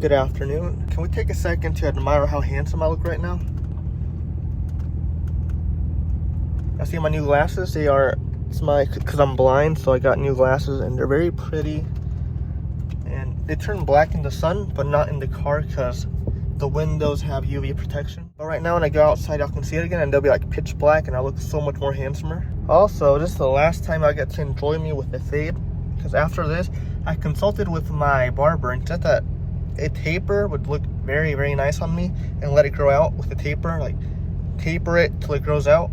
Good afternoon. Can we take a second to admire how handsome I look right now? I see my new glasses. Because I'm blind, so I got new glasses and they're very pretty. And they turn black in the sun, but not in the car because the windows have UV protection. But right now when I go outside, y'all can see it again and they'll be like pitch black and I look so much more handsomer. Also, this is the last time I get to enjoy me with the fade, because after this, I consulted with my barber and said that a taper would look very, very nice on me, and let it grow out with the taper, like taper it till it grows out.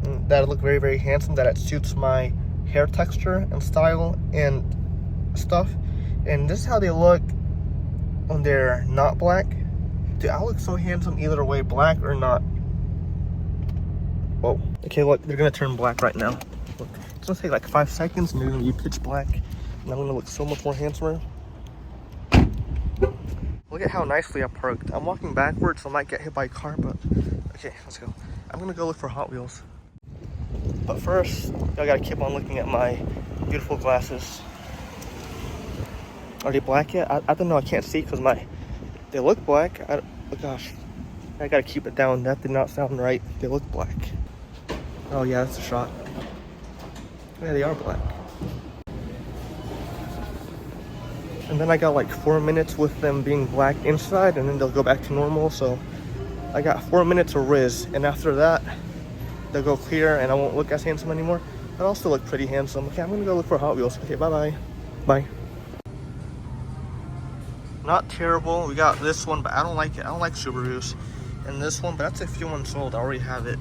And that'll look very, very handsome, that it suits my hair texture and style and stuff. And this is how they look when they're not black. Dude, I look so handsome either way, black or not. Whoa. Okay, look, they're gonna turn black right now. Look, it's gonna take like 5 seconds and they're gonna be pitch black. And I'm gonna look so much more handsomer. Look at how nicely I parked. I'm walking backwards, so I might get hit by a car, but okay, let's go. I'm gonna go look for Hot Wheels. But first, I gotta keep on looking at my beautiful glasses. Are they black yet? I don't know, I can't see because they look black. Oh gosh, I gotta keep it down. That did not sound right. They look black. Oh yeah, that's a shot. Yeah, they are black. And then I got like 4 minutes with them being black inside, and then they'll go back to normal. So I got 4 minutes of Riz, and after that they'll go clear and I won't look as handsome anymore, but I'll still look pretty handsome. Okay, I'm gonna go look for Hot Wheels. Okay, bye. Not terrible. We got this one, but I don't like it. I don't like Subarus. And this one, but that's a few months old. I already have it.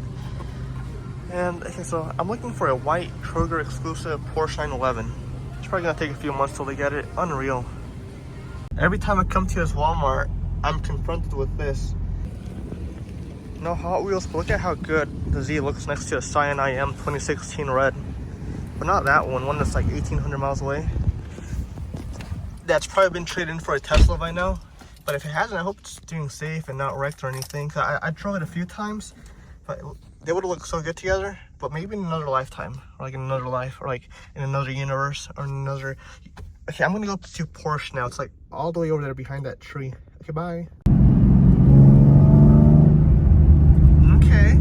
And okay, so I'm looking for a white Kroger exclusive Porsche 911. It's probably gonna take a few months till they get it. Unreal. Every time I come to this Walmart, I'm confronted with this. No Hot Wheels, but look at how good the Z looks next to the Cyan IM 2016 red. But not that one that's like 1,800 miles away. That's probably been traded in for a Tesla by now. But if it hasn't, I hope it's doing safe and not wrecked or anything. I drove it a few times, but they would have looked so good together. But maybe in another lifetime, or like in another life, or like in another universe, or another. Okay, I'm gonna go to Porsche now. It's like all the way over there behind that tree. Okay, bye. Okay,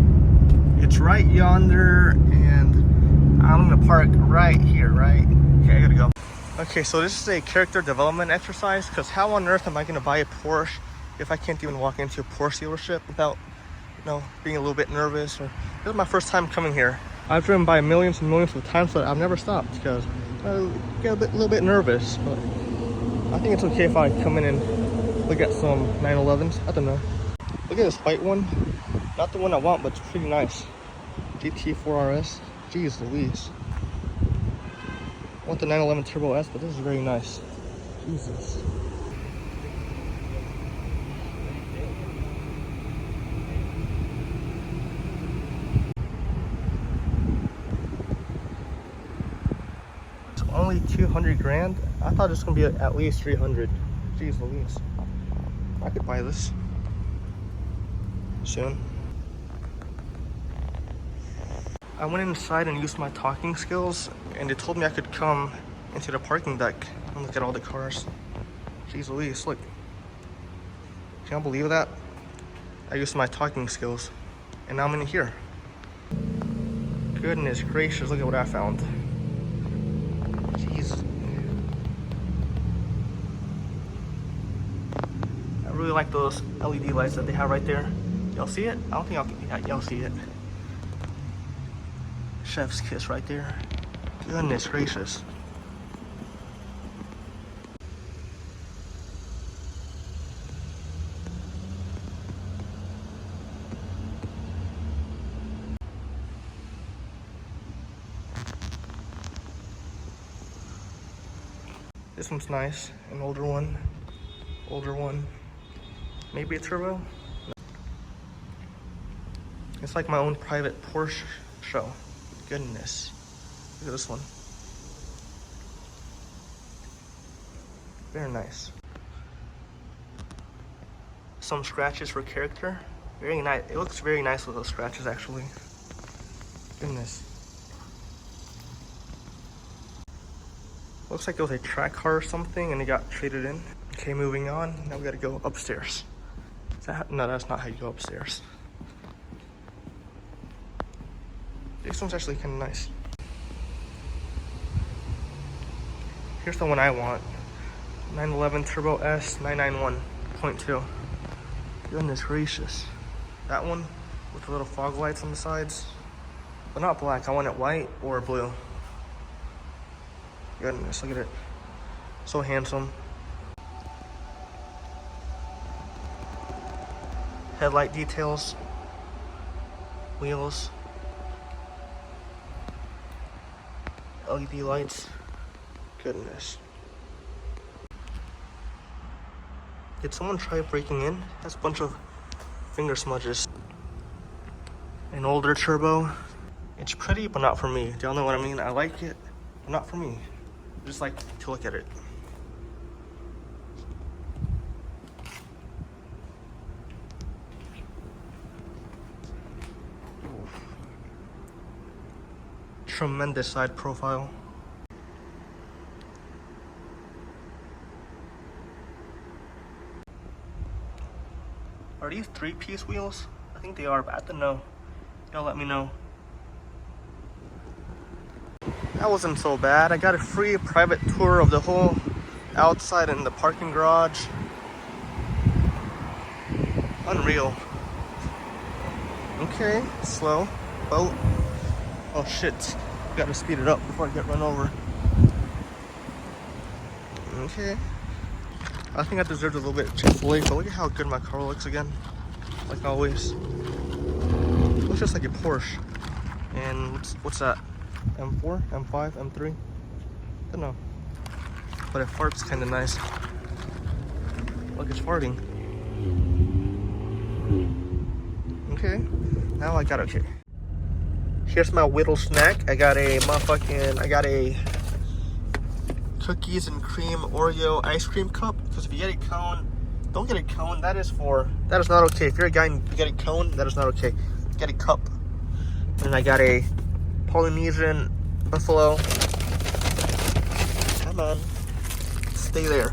it's right yonder, and I'm gonna park right here, right? Okay, I gotta go. Okay, so this is a character development exercise, because how on earth am I gonna buy a Porsche if I can't even walk into a Porsche dealership without, being a little bit nervous? Or this is my first time coming here. I've driven by millions and millions of times, but I've never stopped because I get a little bit nervous. But I think it's okay if I come in and look at some 911s. I don't know. Look at this white one. Not the one I want, but it's pretty nice. GT4 RS. Jeez Louise. I want the 911 Turbo S, but this is very nice. Jesus. It's only 200 grand. I thought it was gonna be at least 300. Jeez Louise. I could buy this soon. I went inside and used my talking skills, and they told me I could come into the parking deck and look at all the cars. Jeez Louise, look. Can you believe that? I used my talking skills, and now I'm in here. Goodness gracious, look at what I found. Jeez. I really like those LED lights that they have right there. Y'all see it? I don't think y'all see it. Chef's kiss right there. Goodness gracious. This one's nice. An older one. Maybe a turbo? No. It's like my own private Porsche show. Goodness. Look at this one. Very nice. Some scratches for character. Very nice. It looks very nice with those scratches, actually. Goodness. Looks like it was a track car or something and it got traded in. Okay, moving on. Now we gotta go upstairs. No, that's not how you go upstairs. This one's actually kind of nice. Here's the one I want. 911 Turbo S 991.2. Goodness gracious. That one with the little fog lights on the sides. But not black, I want it white or blue. Goodness, look at it. So handsome. Headlight details. Wheels. LED lights. Goodness. Did someone try breaking in? That's a bunch of finger smudges. An older turbo. It's pretty, but not for me. Do y'all know what I mean? I like it, but not for me. I just like to look at it. Oof. Tremendous side profile. Are these 3-piece wheels? I think they are, but I don't know. Y'all let me know. That wasn't so bad. I got a free private tour of the whole outside and the parking garage. Unreal. Okay, slow. Boat. Oh shit. Gotta speed it up before I get run over. Okay. I think I deserved a little bit of Chick-fil-A, but look at how good my car looks again. Like always. It looks just like a Porsche. And what's that? M4? M5? M3? I don't know. But it farts kind of nice. Look, it's farting. Okay. Now I got okay. Here's my whittle snack. I got a cookies and cream Oreo ice cream cup, because if you get a cone, don't get a cone. That is not okay. If you're a guy and you get a cone, that is not okay. Get a cup. And I got a Polynesian buffalo. Come on, stay there.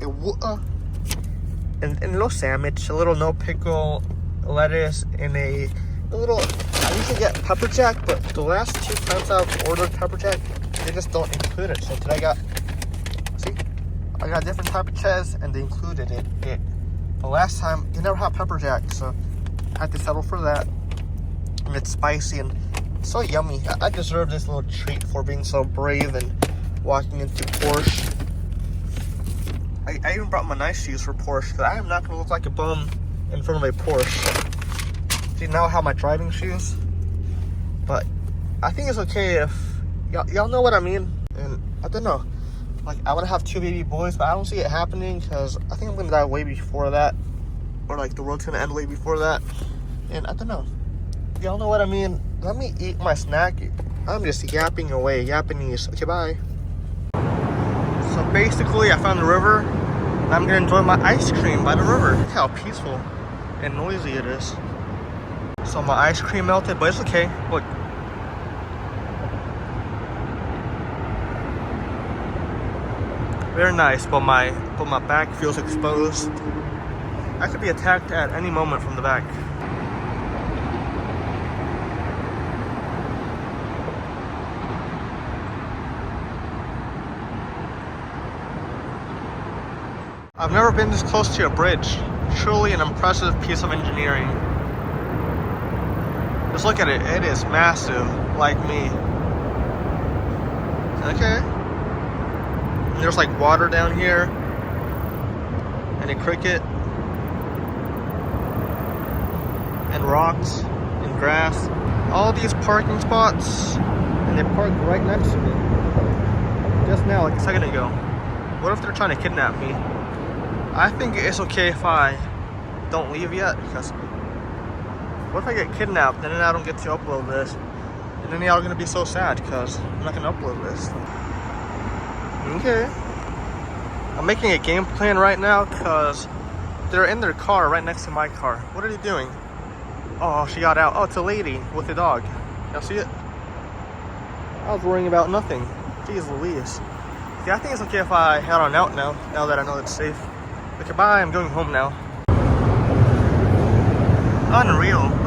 And a little sandwich, a little no pickle lettuce, and a little. I usually get pepper jack, but the last 2 times I've ordered pepper jack, they just don't include it. So today I got different type of cheese and they included it. The last time they never had pepper jack, so I had to settle for that. And it's spicy and so yummy. I deserve this little treat for being so brave and walking into Porsche. I even brought my nice shoes for Porsche, because I am not gonna look like a bum in front of a Porsche. See, now I have my driving shoes, but I think it's okay if y'all know what I mean. And I don't know, like I want to have 2 baby boys, but I don't see it happening, because I think I'm gonna die way before that, or like the world's gonna end way before that. And I don't know, y'all know what I mean. Let me eat my snack. I'm just yapping away, Japanese. Okay, bye. So basically I found the river and I'm gonna enjoy my ice cream by the river. Look how peaceful and noisy it is. So my ice cream melted, but it's okay. Look. Very nice, but my back feels exposed. I could be attacked at any moment from the back. I've never been this close to a bridge. Truly an impressive piece of engineering. Just look at it. It is massive, like me. Okay. And there's like water down here. And a cricket. And rocks. And grass. All these parking spots. And they park right next to me. Just now, like a second ago. What if they're trying to kidnap me? I think it's okay if I don't leave yet, because what if I get kidnapped and then I don't get to upload this? And then y'all are gonna be so sad because I'm not gonna upload this. Okay. I'm making a game plan right now because they're in their car right next to my car. What are they doing? Oh, she got out. Oh, it's a lady with a dog. Y'all see it? I was worrying about nothing. Jeez Louise. Yeah, I think it's okay if I head on out now that I know it's safe. Okay, bye, I'm going home now. Unreal.